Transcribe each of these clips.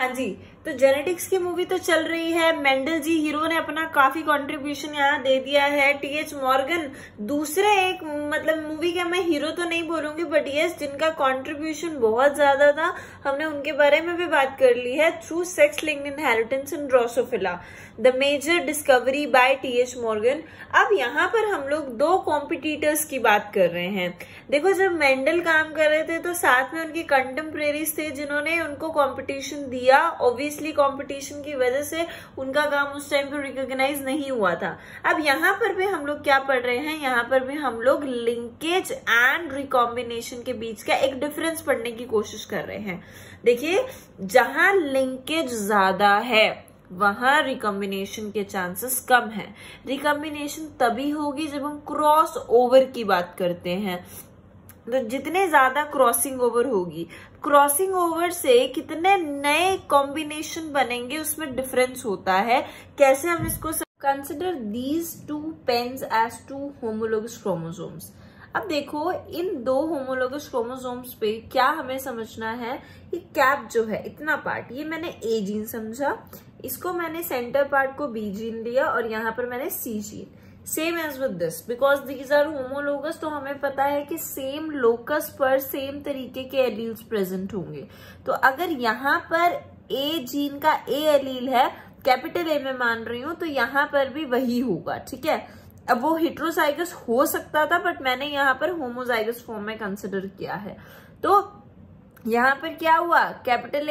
हाँ जी, तो जेनेटिक्स की मूवी तो चल रही है। मेंडल जी हीरो ने अपना काफी कंट्रीब्यूशन यहाँ दे दिया है। टीएच मॉर्गन दूसरे एक मतलब मूवी के मैं हीरो तो नहीं बोलूंगी, बट यस जिनका कंट्रीब्यूशन बहुत ज्यादा था, हमने उनके बारे में भी बात कर ली है। Through sex linked inheritance in Drosophila, the major discovery by T H Morgan. अब यहाँ पर हम लोग दो कॉम्पिटिटर्स की बात कर रहे हैं। देखो, जब मेंडल काम कर रहे थे तो साथ में उनके कंटेम्परेरीज थे जिन्होंने उनको कॉम्पिटिशन दिया। ऑब्वियसली कॉम्पिटिशन की वजह से उनका काम उस टाइम पे रिकॉग्नाइज नहीं हुआ था। अब यहाँ पर भी हम लोग क्या पढ़ रहे हैं, यहाँ पर भी हम लोग लिंकेज एंड रिकॉम्बिनेशन के बीच का एक डिफरेंस पढ़ने की कोशिश कर रहे हैं। देखिए, जहां लिंकेज ज्यादा है वहां रिकॉम्बिनेशन के चांसेस कम है। रिकॉम्बिनेशन तभी होगी जब हम क्रॉस ओवर की बात करते हैं। तो जितने ज्यादा क्रॉसिंग ओवर होगी, क्रॉसिंग ओवर से कितने नए कॉम्बिनेशन बनेंगे उसमें डिफरेंस होता है। कैसे हम इसको consider these two pens as two homologous chromosomes. अब देखो, इन दो होमोलोगस क्रोमोसोम्स पे क्या हमें समझना है, ये कैप जो है इतना पार्ट, ये मैंने ए जीन समझा, इसको मैंने सेंटर पार्ट को बी जीन लिया और यहाँ पर मैंने C gene. Same as with this, because these are homologous, तो हमें पता है कि सेम लोकस पर सेम तरीके के एलील्स प्रेजेंट होंगे। तो अगर यहाँ पर ए जीन का ए एलील है, कैपिटल ए में मान रही हूं, तो यहाँ पर भी वही होगा। ठीक है, अब वो हेट्रोजाइगस हो सकता था, बट मैंने यहाँ पर होमोजाइगस फॉर्म में कंसिडर किया है। तो यहाँ पर क्या हुआ, कैपिटल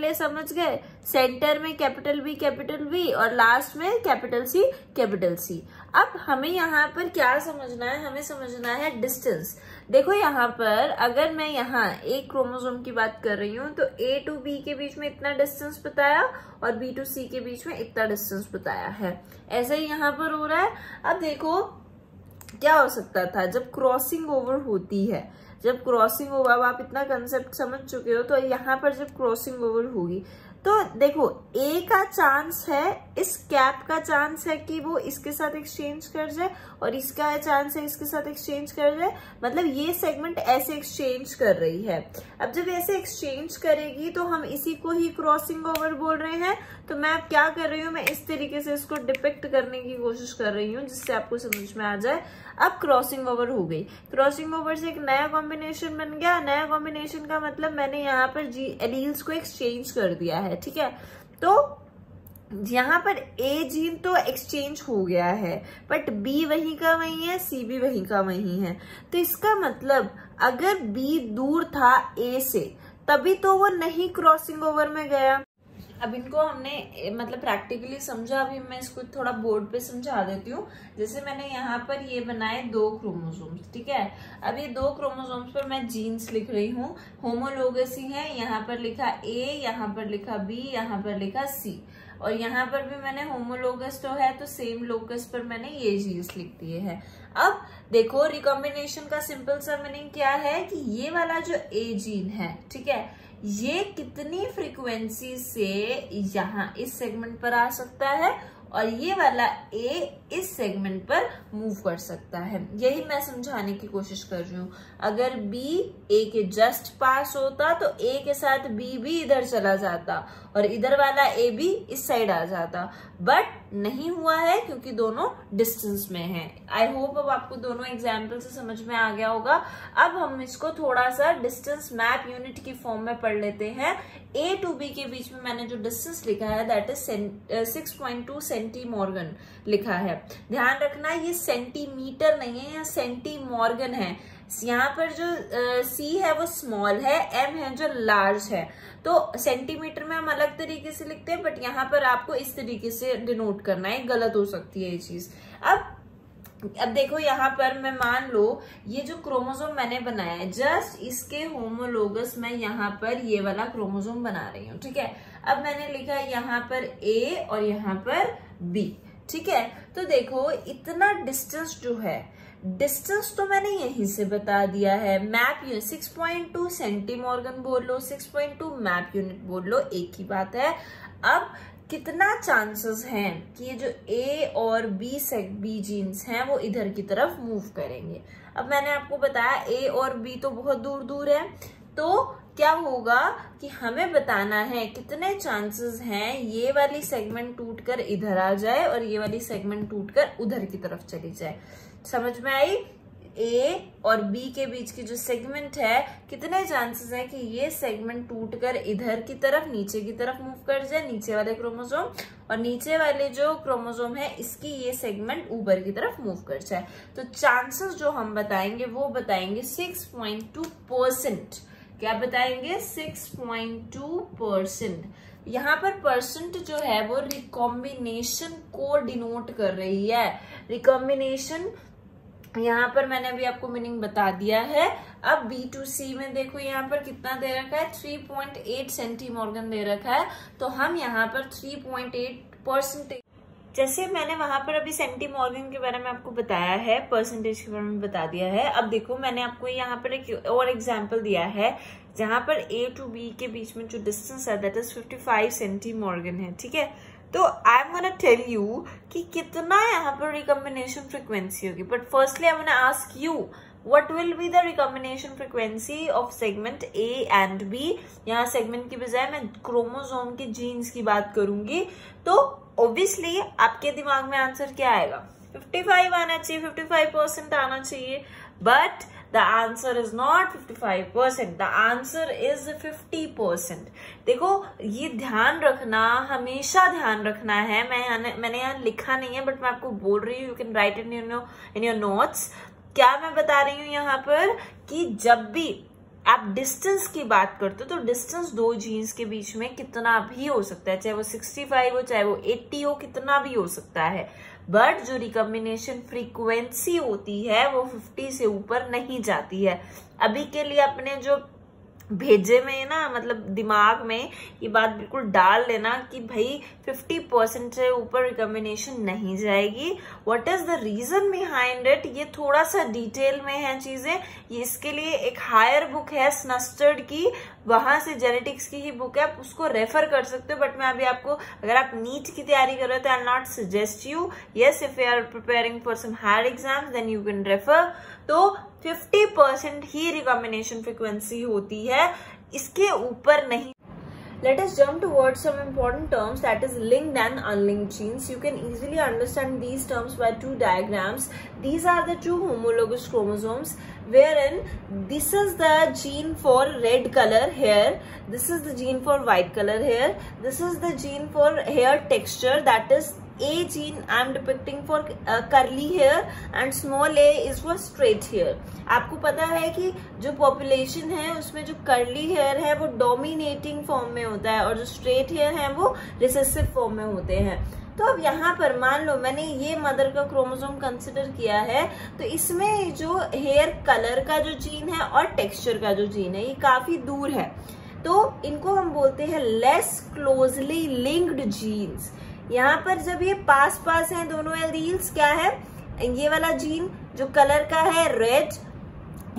ए समझ गए, सेंटर में कैपिटल बी और लास्ट में कैपिटल सी। अब हमें यहाँ पर क्या समझना है, हमें समझना है डिस्टेंस। देखो, यहाँ पर अगर मैं यहाँ एक क्रोमोसोम की बात कर रही हूँ तो ए टू बी के बीच में इतना डिस्टेंस बताया और बी टू सी के बीच में इतना डिस्टेंस बताया है। ऐसे ही यहाँ पर हो रहा है। अब देखो क्या हो सकता था, जब क्रॉसिंग ओवर होती है, जब क्रॉसिंग ओवर, अब आप इतना कंसेप्ट समझ चुके हो, तो यहाँ पर जब क्रॉसिंग ओवर होगी तो देखो ए का चांस है, इस कैप का चांस है कि वो इसके साथ एक्सचेंज कर जाए और इसका चांस है इसके साथ एक्सचेंज कर जाए। मतलब ये सेगमेंट ऐसे एक्सचेंज कर रही है। अब जब ऐसे एक्सचेंज करेगी तो हम इसी को ही क्रॉसिंग ओवर बोल रहे हैं। तो मैं अब क्या कर रही हूँ, मैं इस तरीके से इसको डिपिक्ट करने की कोशिश कर रही हूँ जिससे आपको समझ में आ जाए। अब क्रॉसिंग ओवर हो गई, क्रॉसिंग ओवर से एक नया कॉम्बिनेशन बन गया। नया कॉम्बिनेशन का मतलब मैंने यहाँ पर एलील्स को एक्सचेंज कर दिया है। ठीक है, तो यहाँ पर ए जीन तो एक्सचेंज हो गया है, बट बी वहीं का वहीं है, सी भी वहीं का वहीं है। तो इसका मतलब अगर बी दूर था ए से, तभी तो वो नहीं क्रॉसिंग ओवर में गया। अब इनको हमने मतलब प्रैक्टिकली समझा, अभी मैं इसको थोड़ा बोर्ड पे समझा देती हूँ। जैसे मैंने यहाँ पर ये बनाए दो क्रोमोसोम्स। ठीक है, अब ये दो क्रोमोसोम्स पर मैं जीन्स लिख रही हूँ, होमोलोगस ही है। यहाँ पर लिखा ए, यहाँ पर लिखा बी, यहाँ पर लिखा सी, और यहाँ पर भी मैंने होमोलोगस तो है तो सेम लोकस पर मैंने ये जीन्स लिख दिए हैं। अब देखो, रिकॉम्बिनेशन का सिंपल सा मीनिंग क्या है कि ये वाला जो ए जीन है, ठीक है, ये कितनी फ्रीक्वेंसी से यहाँ इस सेगमेंट पर आ सकता है और ये वाला ए इस सेगमेंट पर मूव कर सकता है। यही मैं समझाने की कोशिश कर रही हूँ। अगर बी ए के जस्ट पास होता तो ए के साथ बी भी इधर चला जाता और इधर वाला ए भी इस साइड आ जाता, बट नहीं हुआ है क्योंकि दोनों डिस्टेंस में हैं। आई होप अब आपको दोनों एग्जाम्पल से समझ में आ गया होगा। अब हम इसको थोड़ा सा डिस्टेंस मैप यूनिट की फॉर्म में पढ़ लेते हैं। ए टू बी के बीच में मैंने जो डिस्टेंस लिखा है दैट इज 6.2 सेंटीमॉर्गन लिखा है। ध्यान रखना, ये सेंटीमीटर नहीं है, यहाँ सेंटीमॉर्गन है। यहाँ पर जो सी है वो स्मॉल है, एम है जो लार्ज है। तो सेंटीमीटर में हम अलग तरीके से लिखते हैं, बट यहाँ पर आपको इस तरीके से डिनोट करना है, गलत हो सकती है ये चीज। अब देखो, यहाँ पर मैं मान लो ये जो क्रोमोसोम मैंने बनाया है, जस्ट इसके होमोलोगस मैं यहाँ पर ये वाला क्रोमोसोम बना रही हूँ। ठीक है, अब मैंने लिखा यहाँ पर ए और यहाँ पर बी। ठीक है, तो देखो इतना डिस्टेंस जो है, डिस्टेंस तो मैंने यहीं से बता दिया है। मैप यूनिट 6.2 सेंटीमॉर्गन बोल लो, 6.2 मैप यूनिट बोल लो, एक ही बात है। अब कितना चांसेस हैं कि ये जो ए और बी जीन्स हैं वो इधर की तरफ मूव करेंगे। अब मैंने आपको बताया ए और बी तो बहुत दूर दूर है, तो क्या होगा कि हमें बताना है कितने चांसेस हैं ये वाली सेगमेंट टूटकर इधर आ जाए और ये वाली सेगमेंट टूटकर उधर की तरफ चली जाए। समझ में आई? ए और बी के बीच की जो सेगमेंट है, कितने चांसेस है कि ये सेगमेंट टूटकर इधर की तरफ नीचे की तरफ मूव कर जाए, नीचे वाले क्रोमोसोम, और नीचे वाले जो क्रोमोसोम है इसकी ये सेगमेंट ऊपर की तरफ मूव कर जाए। तो चांसेस जो हम बताएंगे वो बताएंगे 6.2%। क्या बताएंगे? 6.2%। यहाँ पर परसेंट जो है वो रिकॉम्बिनेशन को डिनोट कर रही है। रिकॉम्बिनेशन यहाँ पर मैंने अभी आपको मीनिंग बता दिया है। अब B2C में देखो यहाँ पर कितना दे रखा है, 3.8 सेंटीमॉर्गन दे रखा है। तो हम यहाँ पर 3.8%, जैसे मैंने वहां पर अभी सेंटीमॉर्गन के बारे में आपको बताया है, परसेंटेज के बारे में बता दिया है। अब देखो मैंने आपको यहाँ पर एक और एग्जाम्पल दिया है जहां पर A to B के बीच में जो डिस्टेंस है दैट इज 55 सेंटीमॉर्गन है। ठीक है, तो I am gonna tell you कि कितना यहाँ पर रिकॉम्बिनेशन फ्रीक्वेंसी होगी। But firstly I gonna ask you what will be the recombination frequency of segment A and B। यहाँ सेगमेंट की बजाय मैं क्रोमोसोम के जीन्स की बात करूंगी। तो ऑब्वियसली आपके दिमाग में आंसर क्या आएगा? 55 आना चाहिए, 55% आना चाहिए। But the answer is not 55%, the answer is 50%। देखो ये ध्यान रखना, हमेशा ध्यान रखना है। मैंने यहाँ लिखा नहीं है बट मैं आपको बोल रही हूँ, you can write in your notes. क्या मैं बता रही हूँ यहाँ पर कि जब भी आप डिस्टेंस की बात करते हो तो डिस्टेंस दो जीन्स के बीच में कितना भी हो सकता है, चाहे वो 65 हो चाहे वो 80 हो, कितना भी हो सकता है। बट जो रिकॉम्बिनेशन फ्रीक्वेंसी होती है वो 50 से ऊपर नहीं जाती है। अभी के लिए अपने जो भेजे में ना, मतलब दिमाग में ये बात बिल्कुल डाल लेना कि भाई 50% से ऊपर रिकॉम्बिनेशन नहीं जाएगी। What is the reason behind it, ये थोड़ा सा डिटेल में है चीजें। ये इसके लिए एक हायर बुक है स्नस्टर्ड की, वहां से जेनेटिक्स की ही बुक है, आप उसको रेफर कर सकते हो। बट मैं अभी आपको, अगर आप नीट की तैयारी कर रहे हो तो I am not suggest you. Yes, if you are preparing for some higher exams then you can refer. तो 50% ही रिकॉम्बिनेशन फ्रीक्वेंसी होती है, इसके ऊपर नहीं। Let us jump towards some important terms, that is linked and unlinked genes. You can easily understand these terms by two diagrams. These are the two homologous chromosomes, wherein this is the gene for red color hair, this is the gene for white color hair, this is the gene for hair texture, that is A gene I am depicting for curly hair and small a is for straight hair. आपको पता है कि जो population है उसमें जो curly hair है वो डोमिनेटिंग फॉर्म में होता है और जो स्ट्रेट हेयर है वो रिसेसिव फॉर्म में होते हैं। तो अब यहाँ पर मान लो मैंने ये मदर का क्रोमोसोम कंसिडर किया है, तो इसमें जो हेयर कलर का जो जीन है और टेक्सचर का जो जीन है ये काफी दूर है, तो इनको हम बोलते हैं लेस क्लोजली लिंक्ड जीन्स। यहाँ पर जब ये पास पास हैं दोनों एलील्स, क्या है, ये वाला जीन जो कलर का है रेड,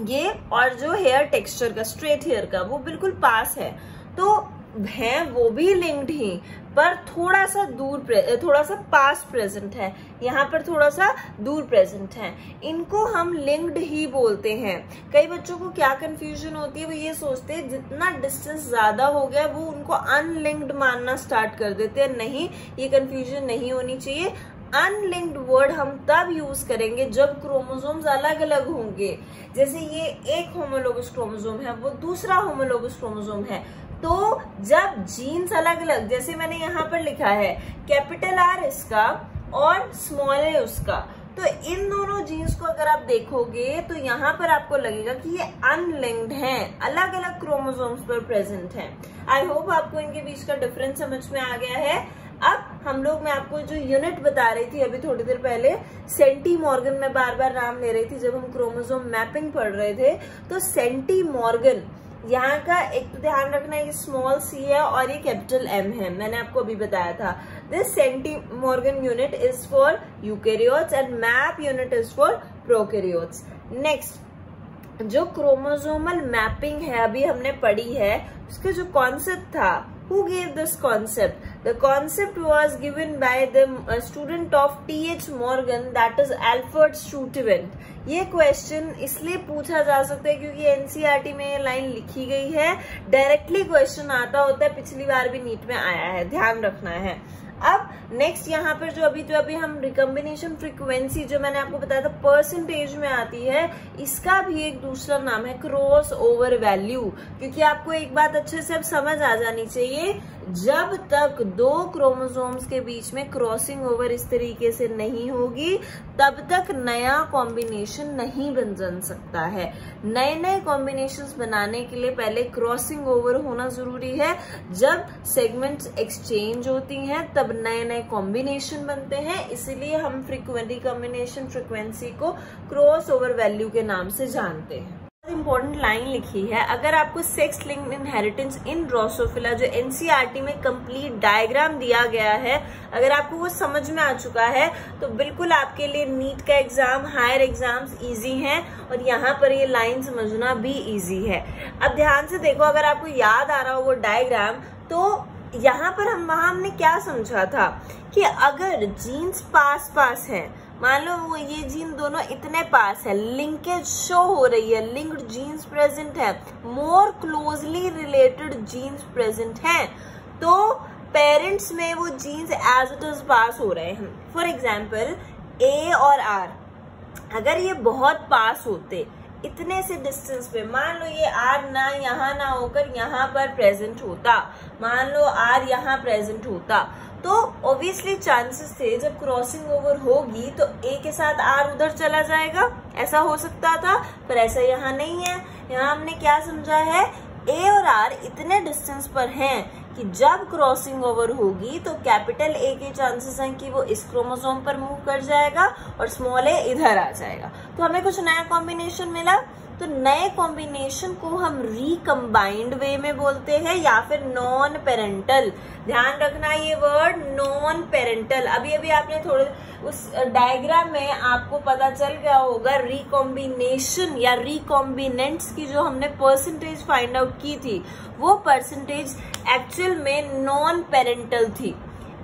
ये, और जो हेयर टेक्सचर का स्ट्रेट हेयर का वो बिल्कुल पास है, तो है वो भी लिंक्ड ही, पर थोड़ा सा दूर, थोड़ा सा पास प्रेजेंट है, यहाँ पर थोड़ा सा दूर प्रेजेंट है। इनको हम लिंक्ड ही बोलते हैं। कई बच्चों को क्या कंफ्यूजन होती है, वो ये सोचते हैं जितना डिस्टेंस ज्यादा हो गया वो उनको अनलिंक्ड मानना स्टार्ट कर देते हैं। नहीं, ये कंफ्यूजन नहीं होनी चाहिए। अनलिंक्ड वर्ड हम तब यूज करेंगे जब क्रोमोसोम्स अलग अलग होंगे। जैसे ये एक होमोलोगस क्रोमोसोम है, वो दूसरा होमोलोगस क्रोमोसोम है, तो जब जीन्स अलग अलग, जैसे मैंने यहाँ पर लिखा है कैपिटल R इसका और स्मॉल a उसका, तो इन दोनों जीन्स को अगर आप देखोगे तो यहाँ पर आपको लगेगा कि ये अनलिंक्ड हैं, अलग अलग क्रोमोसोम्स पर प्रेजेंट हैं। आई होप आपको इनके बीच का डिफरेंस समझ में आ गया है। अब हम लोग, मैं आपको जो यूनिट बता रही थी अभी थोड़ी देर पहले, सेंटीमॉर्गन में बार बार नाम ले रही थी जब हम क्रोमोसोम मैपिंग पढ़ रहे थे, तो सेंटीमॉर्गन यहाँ का एक तो ध्यान रखना, ये स्मॉल c है और ये कैपिटल M है, मैंने आपको अभी बताया था। This centimorgan unit is for eukaryotes and map unit is for prokaryotes. Next, जो क्रोमोसोमल मैपिंग है अभी हमने पढ़ी है, उसका जो कॉन्सेप्ट था Who gave this concept? The concept was given by the student of T.H. Morgan, that is Alfred Sturtevant. ये क्वेश्चन इसलिए पूछा जा सकता है क्योंकि एनसीईआरटी में ये लाइन लिखी गई है, डायरेक्टली क्वेश्चन आता होता है, पिछली बार भी नीट में आया है, ध्यान रखना है। अब नेक्स्ट यहाँ पर जो अभी हम रिकॉम्बिनेशन फ्रीक्वेंसी जो मैंने आपको बताया था परसेंटेज में आती है, इसका भी एक दूसरा नाम है क्रॉस ओवर वैल्यू। क्योंकि आपको एक बात अच्छे से अब समझ आ जानी चाहिए, जब तक दो क्रोमोसोम्स के बीच में क्रॉसिंग ओवर इस तरीके से नहीं होगी तब तक नया कॉम्बिनेशन नहीं बन सकता है। नए कॉम्बिनेशंस बनाने के लिए पहले क्रॉसिंग ओवर होना जरूरी है। जब सेगमेंट्स एक्सचेंज होती हैं तब नए कॉम्बिनेशन बनते हैं, इसीलिए हम रिकॉम्बिनेशन फ्रीक्वेंसी को क्रॉस ओवर वैल्यू के नाम से जानते हैं। इंपॉर्टेंट लाइन लिखी है, अगर आपको sex linked inheritance in Drosophila जो एनसीईआरटी में कंप्लीट डायग्राम दिया गया है, अगर आपको वो समझ में आ चुका है तो बिल्कुल आपके लिए नीट का एग्जाम, हायर एग्जाम्स इजी हैं और यहाँ पर ये लाइन समझना भी इजी है। अब ध्यान से देखो, अगर आपको याद आ रहा हो वो डायग्राम, तो यहाँ पर हमने क्या समझा था कि अगर जीन्स पास हैं, मान लो वो ये जीन दोनों इतने पास है, लिंकेज शो हो रही है, लिंक्ड जीन्स प्रेजेंट है, more closely related genes present हैं, तो पेरेंट्स में वो genes as it is pass हो रहे हैं। फॉर एग्जाम्पल ए और आर, अगर ये बहुत पास होते इतने से डिस्टेंस पे, मान लो ये आर ना होकर यहाँ पर प्रेजेंट होता, मान लो आर यहाँ प्रेजेंट होता, तो ऑब्वियसली चांसेस थे जब क्रॉसिंग ओवर होगी तो ए के साथ आर उधर चला जाएगा, ऐसा हो सकता था, पर ऐसा यहाँ नहीं है। यहाँ हमने क्या समझा है, ए और आर इतने डिस्टेंस पर हैं कि जब क्रॉसिंग ओवर होगी तो कैपिटल ए के चांसेस हैं कि वो इस क्रोमोसोम पर मूव कर जाएगा और स्मॉल ए इधर आ जाएगा। तो हमें कुछ नया कॉम्बिनेशन मिला, तो नए कॉम्बिनेशन को हम रिकम्बाइंड वे में बोलते हैं या फिर नॉन पेरेंटल। ध्यान रखना ये वर्ड नॉन पेरेंटल। अभी आपने थोड़े उस डायग्राम में आपको पता चल गया होगा रिकॉम्बिनेशन या रिकॉम्बिनेंट्स की जो हमने परसेंटेज फाइंड आउट की थी, वो परसेंटेज एक्चुअल में नॉन पेरेंटल थी।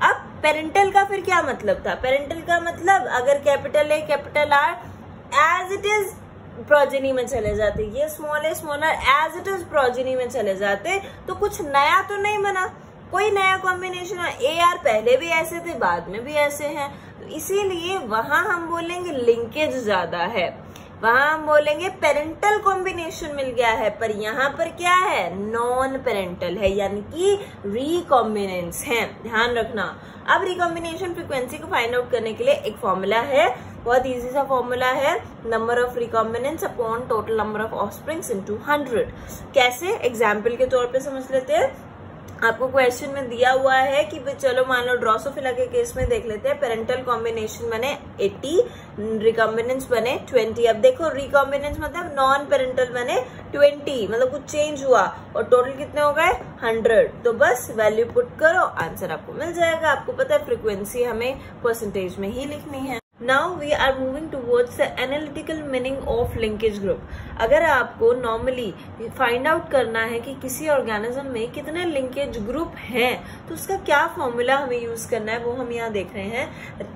अब पेरेंटल का फिर क्या मतलब था? पेरेंटल का मतलब अगर capital A capital R as it is progeny में चले जाते, ये small A small R as it is progeny में चले जाते, तो कुछ नया तो नहीं बना, कोई नया कॉम्बिनेशन। ए आर पहले भी ऐसे थे, बाद में भी ऐसे हैं, तो इसीलिए वहां हम बोलेंगे लिंकेज ज्यादा है, वहां हम बोलेंगे पेरेंटल कॉम्बिनेशन मिल गया है, पर यहाँ पर क्या है, नॉन पेरेंटल है, यानी कि रिकॉम्बिनेंट्स हैं। ध्यान रखना। अब रिकॉम्बिनेशन फ्रीक्वेंसी को फाइंड आउट करने के लिए एक फॉर्मूला है, बहुत इजी सा फॉर्मूला है, number of recombinants upon total number of offsprings into 100। कैसे? एग्जाम्पल के तौर पे समझ लेते हैं। आपको क्वेश्चन में दिया हुआ है कि चलो मान लो ड्रोसोफिला के केस में देख लेते हैं, पेरेंटल कॉम्बिनेशन बने 80, रिकॉम्बिनेंट्स बने 20। अब देखो रिकॉम्बिनेंट्स मतलब नॉन पेरेंटल बने 20, मतलब कुछ चेंज हुआ, और टोटल कितने हो गए 100। तो बस वैल्यू पुट करो, आंसर आपको मिल जाएगा। आपको पता है फ्रीक्वेंसी हमें परसेंटेज में ही लिखनी है। Now we are moving towards the analytical meaning of linkage group. अगर आपको नॉर्मली फाइंड आउट करना है कि किसी ऑर्गेनिज्म में कितने लिंकेज ग्रुप हैं, तो उसका क्या फॉर्मूला हमें यूज करना है वो हम यहाँ देख रहे हैं।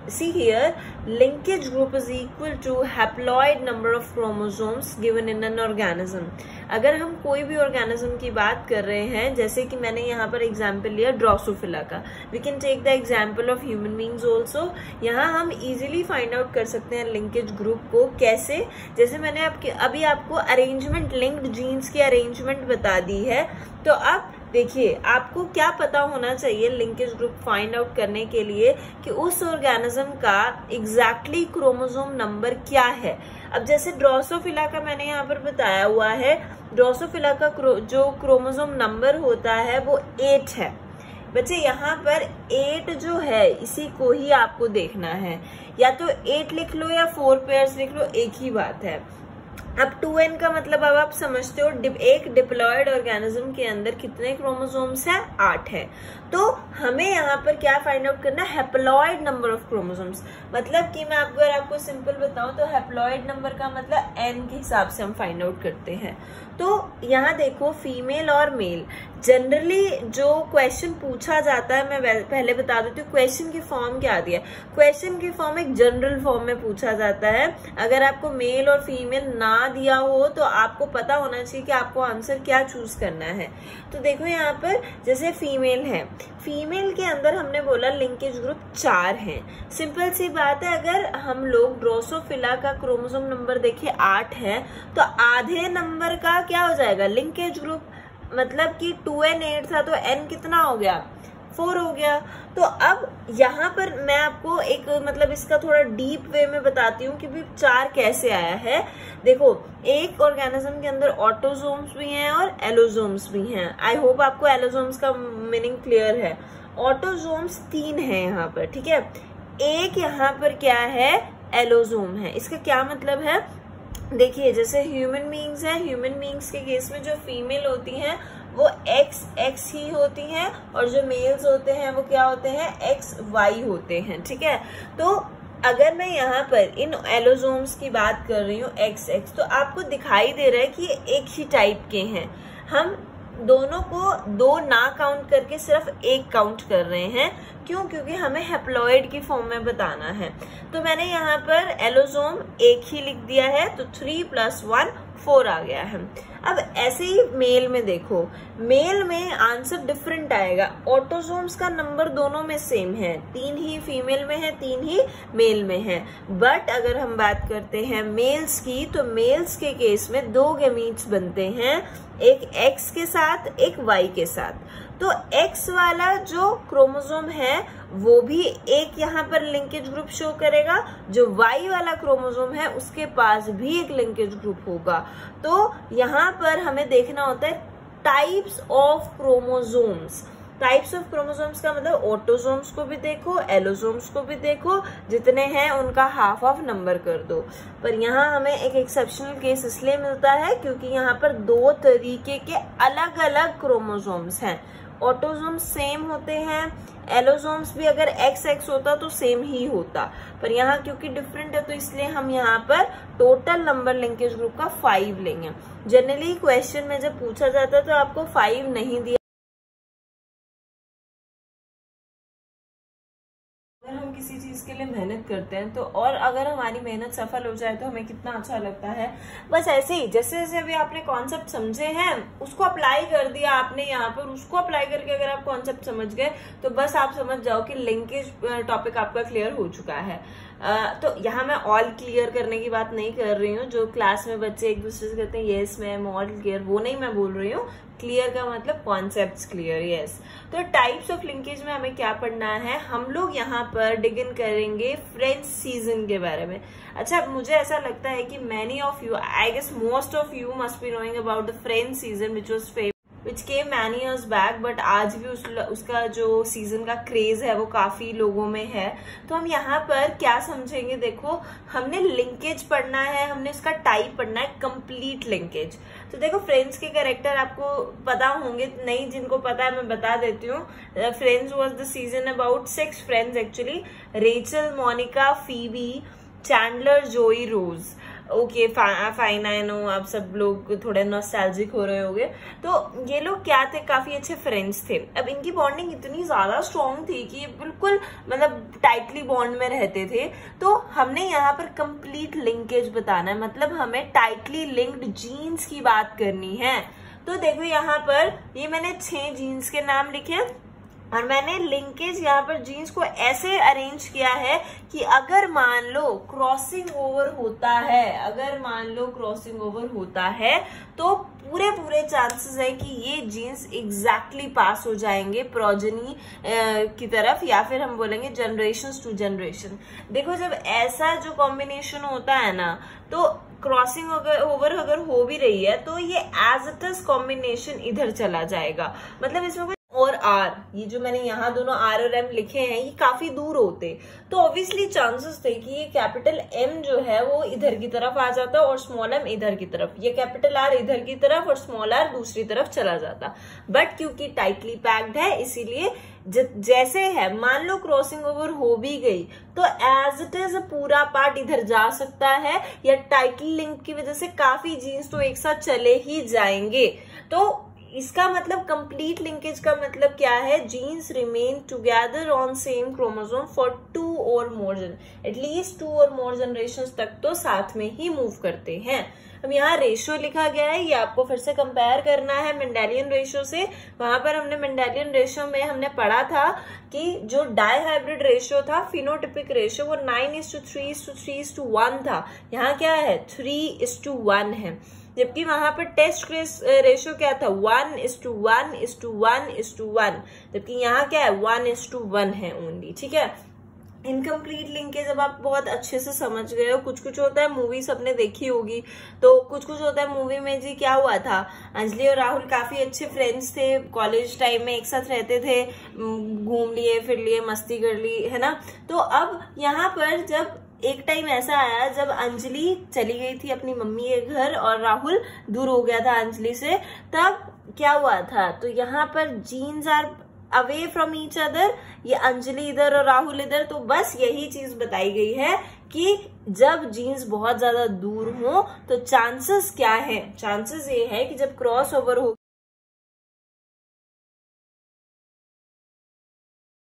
See here, linkage group is equal to haploid number of chromosomes given in an organism. अगर हम कोई भी ऑर्गेनिज्म की बात कर रहे हैं, जैसे कि मैंने यहाँ पर एग्जाम्पल लिया ड्रोसोफिला का, we can take the example of human beings also. यहाँ हम इजीली फाइंड आउट कर सकते हैं लिंकेज ग्रुप को। कैसे? जैसे मैंने अभी आपको अरेंजमेंट, लिंक्ड जीन्स की अरेंजमेंट बता दी है, तो अब देखिए आपको क्या पता होना चाहिए लिंकेज ग्रुप फाइंड आउट करने के लिए कि उस ऑर्गेनिज्म का एग्जैक्टली क्रोमोसोम नंबर क्या है। अब जैसे ड्रोसोफिला का मैंने यहाँ पर बताया हुआ है, ड्रोसोफिला का जो क्रोमोसोम नंबर होता है वो 8 है। बच्चे यहाँ पर 8 जो है इसी को ही आपको देखना है, या तो 8 लिख लो या 4 पेयर्स लिख लो, एक ही बात है। अब 2n का मतलब अब आप समझते हो एक डिप्लॉयड ऑर्गेनिज्म के अंदर कितने क्रोमोसोम्स हैं? 8 है। तो हमें यहाँ पर क्या फाइंड आउट करना है? Haploid number of chromosomes. मतलब कि मैं अगर आपको सिंपल बताऊं तो हैप्लॉयड नंबर का मतलब n के हिसाब से हम फाइंड आउट करते हैं। तो यहाँ देखो फीमेल और मेल, जनरली जो क्वेश्चन पूछा जाता है, मैं पहले बता देती हूँ क्वेश्चन की फॉर्म क्या दिया है। क्वेश्चन की फॉर्म एक जनरल फॉर्म में पूछा जाता है। अगर आपको मेल और फीमेल ना दिया हो तो आपको पता होना चाहिए कि आपको आंसर क्या चूज करना है। तो देखो यहाँ पर जैसे फीमेल है, फीमेल के अंदर हमने बोला लिंकेज ग्रुप 4 है। सिंपल सी बात है, अगर हम लोग ड्रोसोफिला का क्रोमोसोम नंबर देखें 8 है तो आधे नंबर का क्या हो जाएगा? Linkage group. मतलब कि 2n 8 था तो n कितना हो गया? 4 हो गया। तो अब यहाँ पर मैं आपको एक मतलब इसका थोड़ा डीप वे में बताती हूँ कि भी 4 कैसे आया है। देखो एक ऑर्गेनिज्म के अंदर ऑटोजोम्स भी हैं और एलोजोम्स भी हैं। आई होप आपको एलोजोम्स का मीनिंग क्लियर है। ऑटोजोम्स 3 है यहाँ पर, ठीक है। एक यहाँ पर क्या है? एलोजोम है। इसका क्या मतलब है? देखिए जैसे ह्यूमन बीइंग्स हैं, ह्यूमन बीइंग्स के केस में जो फीमेल होती हैं वो XX ही होती हैं और जो मेल्स होते हैं वो क्या होते हैं? XY होते हैं, ठीक है। तो अगर मैं यहाँ पर इन एलोजोम्स की बात कर रही हूँ XX, तो आपको दिखाई दे रहा है कि ये एक ही टाइप के हैं। हम दोनों को 2 ना काउंट करके सिर्फ 1 काउंट कर रहे हैं। क्यों? क्योंकि हमें हैप्लॉइड की फॉर्म में बताना है। तो मैंने यहाँ पर एलोजोम 1 ही लिख दिया है, तो 3 + 1 4 आ गया है। अब ऐसे ही मेल में देखो, मेल में आंसर डिफरेंट आएगा। ऑटोजोम्स का नंबर दोनों में सेम है, 3 ही फीमेल में है, 3 ही मेल में है। बट अगर हम बात करते हैं मेल्स की, तो मेल्स के केस में 2 गैमीट्स बनते हैं, एक X के साथ, एक Y के साथ। तो X वाला जो क्रोमोसोम है वो भी एक यहाँ पर लिंकेज ग्रुप शो करेगा, जो Y वाला क्रोमोसोम है उसके पास भी एक लिंकेज ग्रुप होगा। तो यहाँ पर हमें देखना होता है types of chromosomes. Types of chromosomes का मतलब ऑटोसोम्स को भी देखो, एलोसोम्स को भी देखो, जितने हैं उनका हाफ ऑफ नंबर कर दो। पर यहाँ हमें एक एक्सेप्शनल केस इसलिए मिलता है क्योंकि यहाँ पर 2 तरीके के अलग अलग क्रोमोसोम्स हैं। ऑटोसोम्स सेम होते हैं, एलोसोम्स भी अगर XX होता तो सेम ही होता, पर यहाँ क्योंकि डिफरेंट है तो इसलिए हम यहाँ पर टोटल नंबर लिंकेज ग्रुप का 5 लेंगे। जनरली क्वेश्चन में जब पूछा जाता है तो आपको 5 नहीं दिया। अगर हम किसी चीज के लिए मेहनत करते हैं तो और अगर हमारी मेहनत सफल हो जाए तो हमें कितना अच्छा लगता है। बस ऐसे ही जैसे जैसे अभी आपने कॉन्सेप्ट समझे हैं उसको अप्लाई कर दिया आपने यहाँ पर, उसको अप्लाई करके अगर आप कॉन्सेप्ट समझ गए तो बस आप समझ जाओ कि लिंकेज टॉपिक आपका क्लियर हो चुका है। तो यहाँ मैं ऑल क्लियर करने की बात नहीं कर रही हूँ, जो क्लास में बच्चे एक दूसरे से कहते हैं यस मैम ऑल क्लियर, वो नहीं मैं बोल रही हूँ। क्लियर का मतलब कॉन्सेप्ट्स क्लियर, यस। तो टाइप्स ऑफ लिंकेज में हमें क्या पढ़ना है? हम लोग यहाँ पर डिग इन करेंगे फ्रेंच सीजन के बारे में। अच्छा, मुझे ऐसा लगता है कि many of you, I guess most of you must be knowing about the French season which came many years back, but आज भी उसका जो सीजन का क्रेज है वो काफी लोगों में है। तो हम यहाँ पर क्या समझेंगे? देखो हमने लिंकेज पढ़ना है, हमने उसका टाइप पढ़ना है, कंप्लीट लिंकेज। तो देखो फ्रेंड्स के कैरेक्टर आपको पता होंगे, नहीं जिनको पता है मैं बता देती हूँ। Friends was the season about 6 Friends actually, Rachel, Monica, Phoebe, Chandler, Joey, Ross. Okay fine, I know आप सब लोग थोड़े नॉस्टैल्जिक हो रहे होंगे। तो ये लोग क्या थे? काफी अच्छे फ्रेंड्स थे। अब इनकी बॉन्डिंग इतनी ज्यादा स्ट्रॉन्ग थी कि ये बिल्कुल मतलब टाइटली बॉन्ड में रहते थे। तो हमने यहाँ पर कंप्लीट लिंकेज बताना है, मतलब हमें टाइटली लिंक्ड जीन्स की बात करनी है। तो देखो यहाँ पर ये मैंने 6 जीन्स के नाम लिखे और मैंने लिंकेज यहाँ पर जीन्स को ऐसे अरेंज किया है कि अगर मान लो क्रॉसिंग ओवर होता है, अगर मान लो क्रॉसिंग ओवर होता है तो पूरे चांसेस है कि ये जीन्स एग्जैक्टली पास हो जाएंगे प्रोजेनी की तरफ, या फिर हम बोलेंगे जनरेशन टू जनरेशन। देखो जब ऐसा जो कॉम्बिनेशन होता है ना, तो क्रॉसिंग ओवर अगर हो भी रही है तो ये एज इट इज कॉम्बिनेशन इधर चला जाएगा, मतलब इसमें और आर, ये जो मैंने यहाँ दोनों आर और एम लिखे हैं ये काफी दूर होते, तो ऑब्वियसली चांसेस थे कि ये कैपिटल एम जो है वो इधर की तरफ आ जाता और स्मॉल एम इधर की तरफ, ये कैपिटल आर इधर की तरफ और स्मॉल आर दूसरी तरफ चला जाता। बट क्योंकि टाइटली पैक्ड है इसीलिए जैसे है, मान लो क्रॉसिंग ओवर हो भी गई तो एज इट इज पूरा पार्ट इधर जा सकता है, या टाइटल लिंक की वजह से काफी जीन्स तो एक साथ चले ही जाएंगे। तो इसका मतलब कंप्लीट लिंकेज का मतलब क्या है, genes remain together on same chromosome for 2 और मोर एटलीस्ट 2 और मोर जनरेशन तक तो साथ में ही मूव करते हैं। अब यहाँ रेशियो लिखा गया है, ये आपको फिर से कंपेयर करना है मेंडेलियन रेशियो से। वहां पर हमने मेंडेलियन रेशियो में हमने पढ़ा था कि जो डाइहाइब्रिड रेशियो था, फिनोटिपिक रेशियो, वो 9:3:3:1 था। यहाँ क्या है 3:1 है, जबकि वहां पर टेस्ट रेशियो क्या था 1:1:1:1:1, जबकि यहाँ क्या है 1:1 है ओनली। ठीक है, इनकम्प्लीट लिंकेज अब आप बहुत अच्छे से समझ गए हो। कुछ कुछ होता है, मूवी सबने देखी होगी, तो कुछ कुछ होता है मूवी में जी क्या हुआ था, अंजलि और राहुल काफी अच्छे फ्रेंड्स थे, कॉलेज टाइम में एक साथ रहते थे, घूम लिए फिर लिए मस्ती कर ली, है ना। तो अब यहाँ पर जब एक टाइम ऐसा आया जब अंजलि चली गई थी अपनी मम्मी के घर और राहुल दूर हो गया था अंजलि से, तब क्या हुआ था, तो यहाँ पर genes are away from each other, ये अंजलि इधर और राहुल इधर। तो बस यही चीज बताई गई है कि जब जीन्स बहुत ज्यादा दूर हो तो चांसेस क्या है, चांसेस ये है कि जब क्रॉस ओवर हो